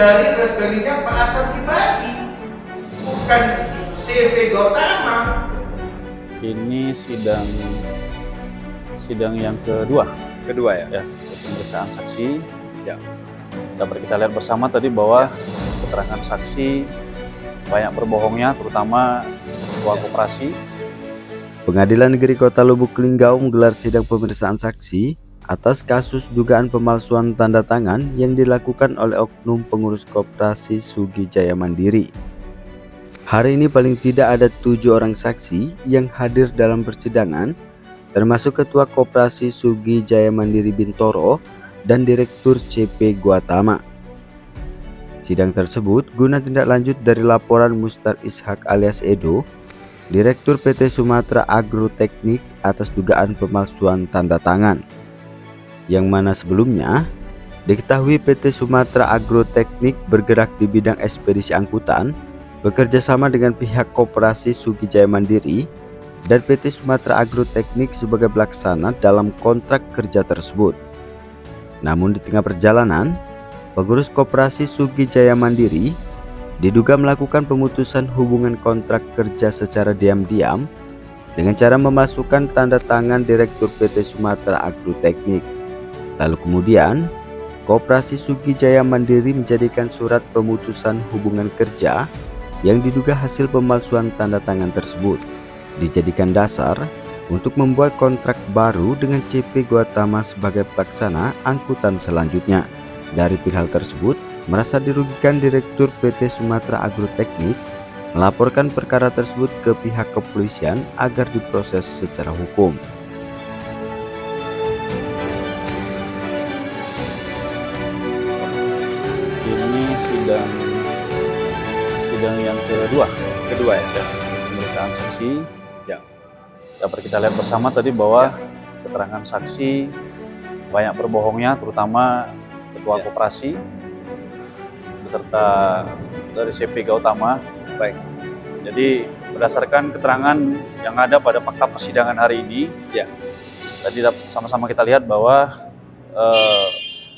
dari rekeningnya Pak Asar pribadi, bukan CV Gautama. Ini sidang yang kedua ya, pemeriksaan saksi. Ya. Dapat kita lihat bersama tadi bahwa keterangan saksi banyak berbohongnya, terutama ketua koperasi. Pengadilan Negeri Kota Lubuk Linggau menggelar sidang pemeriksaan saksi atas kasus dugaan pemalsuan tanda tangan yang dilakukan oleh oknum pengurus koperasi Sugi Jaya Mandiri. Hari ini paling tidak ada 7 orang saksi yang hadir dalam persidangan, termasuk Ketua Koperasi Sugi Jaya Mandiri Bintoro dan Direktur CP Guatama. Sidang tersebut guna tindak lanjut dari laporan Mustar Ishak alias Edo, Direktur PT Sumatera Agroteknik atas dugaan pemalsuan tanda tangan, yang mana sebelumnya diketahui PT Sumatera Agroteknik bergerak di bidang ekspedisi angkutan, bekerja sama dengan pihak Koperasi Sugi Jaya Mandiri dan PT Sumatera Agroteknik sebagai pelaksana dalam kontrak kerja tersebut. Namun di tengah perjalanan, pengurus Koperasi Sugi Jaya Mandiri diduga melakukan pemutusan hubungan kontrak kerja secara diam-diam dengan cara memasukkan tanda tangan Direktur PT Sumatera Agroteknik. Lalu kemudian, Koperasi Sugi Jaya Mandiri menjadikan surat pemutusan hubungan kerja yang diduga hasil pemalsuan tanda tangan tersebut dijadikan dasar untuk membuat kontrak baru dengan CP Guatama sebagai pelaksana angkutan selanjutnya. Dari pihak tersebut merasa dirugikan, Direktur PT Sumatera Agroteknik melaporkan perkara tersebut ke pihak kepolisian agar diproses secara hukum. Ini sidang yang kedua ya, pemeriksaan saksi. Ya. Dapat kita lihat bersama tadi bahwa keterangan saksi banyak berbohongnya, terutama Ketua Koperasi beserta dari CP Gautama. Baik. Jadi berdasarkan keterangan yang ada pada fakta persidangan hari ini, tadi sama-sama kita lihat bahwa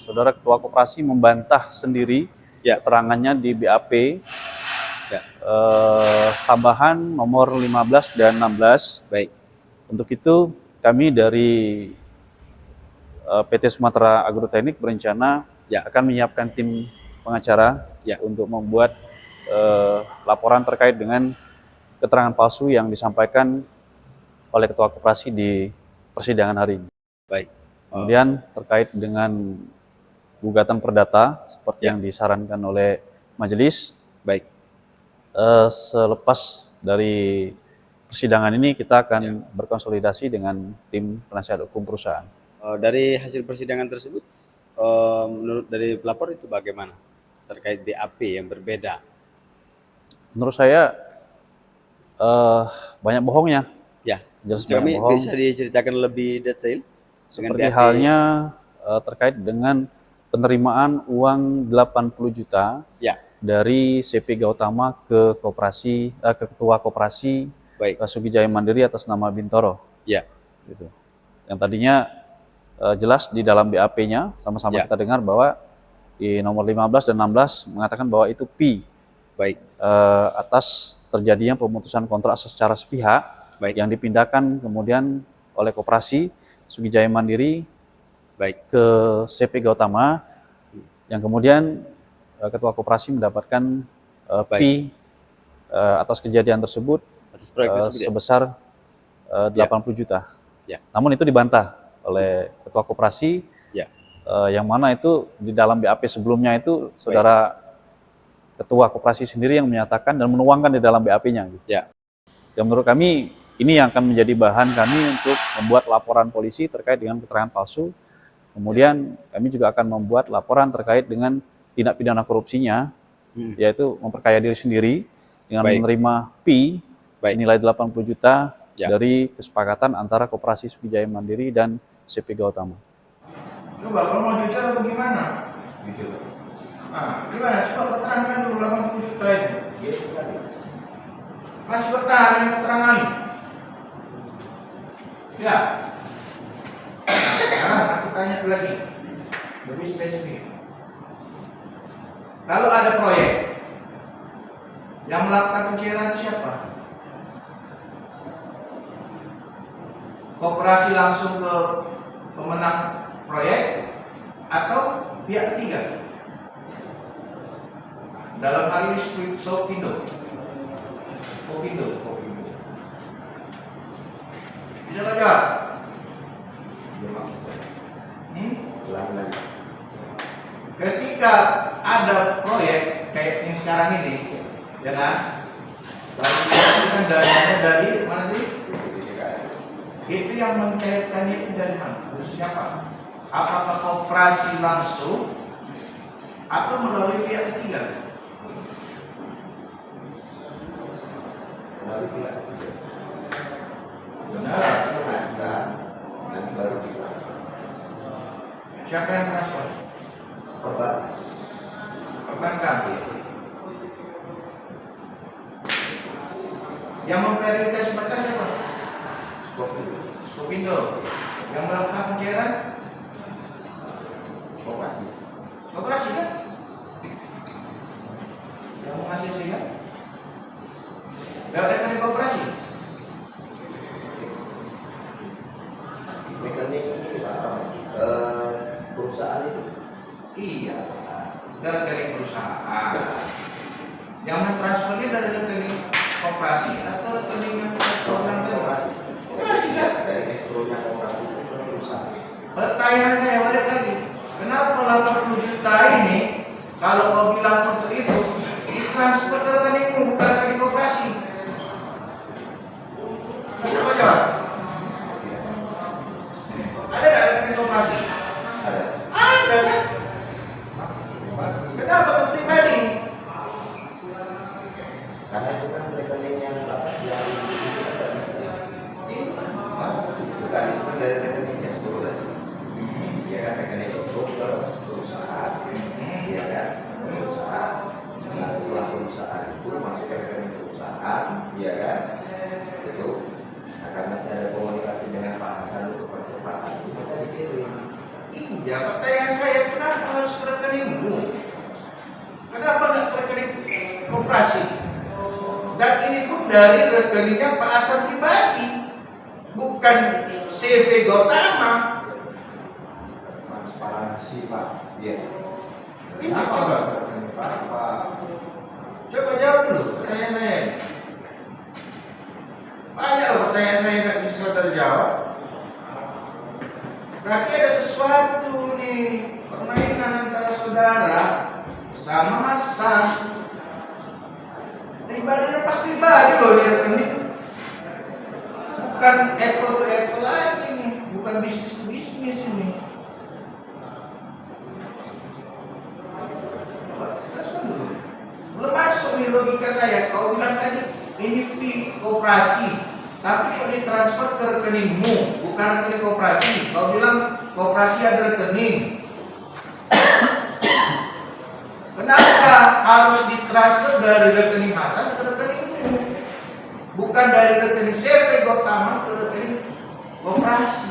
saudara Ketua Koperasi membantah sendiri keterangannya di BAP tambahan nomor 15 dan 16. Baik. Untuk itu kami dari PT Sumatera Agroteknik berencana akan menyiapkan tim pengacara untuk membuat laporan terkait dengan keterangan palsu yang disampaikan oleh Ketua Koperasi di persidangan hari ini. Baik. Kemudian terkait dengan gugatan perdata seperti yang disarankan oleh majelis. Baik. Selepas dari persidangan ini kita akan berkonsolidasi dengan tim penasihat hukum perusahaan. Dari hasil persidangan tersebut, menurut dari pelapor itu bagaimana terkait BAP yang berbeda? Menurut saya banyak bohongnya. Jelas Kami bohong. bisa diceritakan lebih detail seperti halnya terkait dengan penerimaan uang 80 juta dari CP Gautama ke koperasi, ke Ketua Koperasi Sugi Jaya Mandiri atas nama Bintoro. Gitu. Yang tadinya jelas di dalam BAP-nya sama-sama kita dengar bahwa di nomor 15 dan 16 mengatakan bahwa itu P. Atas terjadinya pemutusan kontrak secara sepihak yang dipindahkan kemudian oleh Koperasi Sugi Jaya Mandiri ke CP Gautama, yang kemudian Ketua Koperasi mendapatkan P atas kejadian tersebut sebesar 80 juta. Namun itu dibantah oleh Ketua Koperasi, yang mana itu di dalam BAP sebelumnya itu saudara Ketua Koperasi sendiri yang menyatakan dan menuangkan di dalam BAP-nya. Dan menurut kami ini yang akan menjadi bahan kami untuk membuat laporan polisi terkait dengan keterangan palsu. Kemudian kami juga akan membuat laporan terkait dengan tindak pidana korupsinya, yaitu memperkaya diri sendiri dengan menerima P nilai 80 juta dari kesepakatan antara Koperasi Sugi Jaya Mandiri dan CP Gautama. Coba kalau mau jujur atau gimana? Gitu. Nah, gimana? Coba keterangan dulu 80 juta itu. Masih bertahan yang keterangan. Ya. Sekarang aku tanya lagi, lebih spesifik. Kalau ada proyek yang melakukan pencairan siapa? Koperasi langsung ke pemenang proyek atau pihak ketiga? Dalam hal ini Sopindo. Bisa nggak jawab? Ketika ada proyek kayak yang sekarang ini, ya kan? Lalu kan dananya dari mana nih? Itu yang mencairkannya itu dari mana? Dari siapa? Apakah koperasi langsung atau melalui pihak ketiga? Benar. Siapa yang transfer? Perbankan. Yang memverifikasi mereka siapa? Skopindo. Yang melakukan pencairan? Koperasi kan? Yang mengasih sihkan? Lewat rekening koperasi? Rekening perusahaan itu. Iya, dari rekening perusahaan. Yang mentransfernya dari rekening koperasi atau rekening yang Koperasi. Koperasi kan? Dari escrow-nya koperasi itu ke perusahaan. Pertanyaan saya balik lagi, kenapa 80 juta ini kalau kau bilang untuk itu ditransfer ke rekeningmu bukan rekening koperasi? Bisa kau jawab? Ada nggak rekening koperasi? Ada. Ada kan? Kenapa ke pribadi? Karena itu kan rekening yang bukan itu kan dari rekening escrow tadi. Dia kan rekening escrow ke perusahaan. Dia kan perusahaan. Nah setelah perusahaan itu masuk ke rekening perusahaan, dia kan itu. Nah karena saya ada komunikasi dengan Pak Hasan untuk percepatan itu kita dikirim. Iya, pertanyaan saya kenapa harus ke rekeningmu? Kenapa nggak ke rekening koperasi? Dan ini pun dari rekeningnya Pak Hasan pribadi, bukan CV Gautama. Transparansi Pak. Iya. Ini coba. Coba jawab dulu pertanyaan saya. Banyak loh pertanyaan saya nggak bisa saudara jawab. Berarti ada sesuatu nih, permainan antara saudara sama Hasan. Pribadi lepas pribadi loh ini rekening. Bukan apple to apple lagi nih, bukan bisnis to bisnis ini. Coba, jelaskan dulu. Belum masuk nih logika saya. Kau bilang tadi ini fee koperasi, tapi kok ditransfer ke rekeningmu, bukan rekening koperasi. Kau bilang koperasi ada rekening. Kenapa harus ditransfer dari rekening Hasan ke rekeningmu, bukan dari rekening CV Gautama ke rekening koperasi?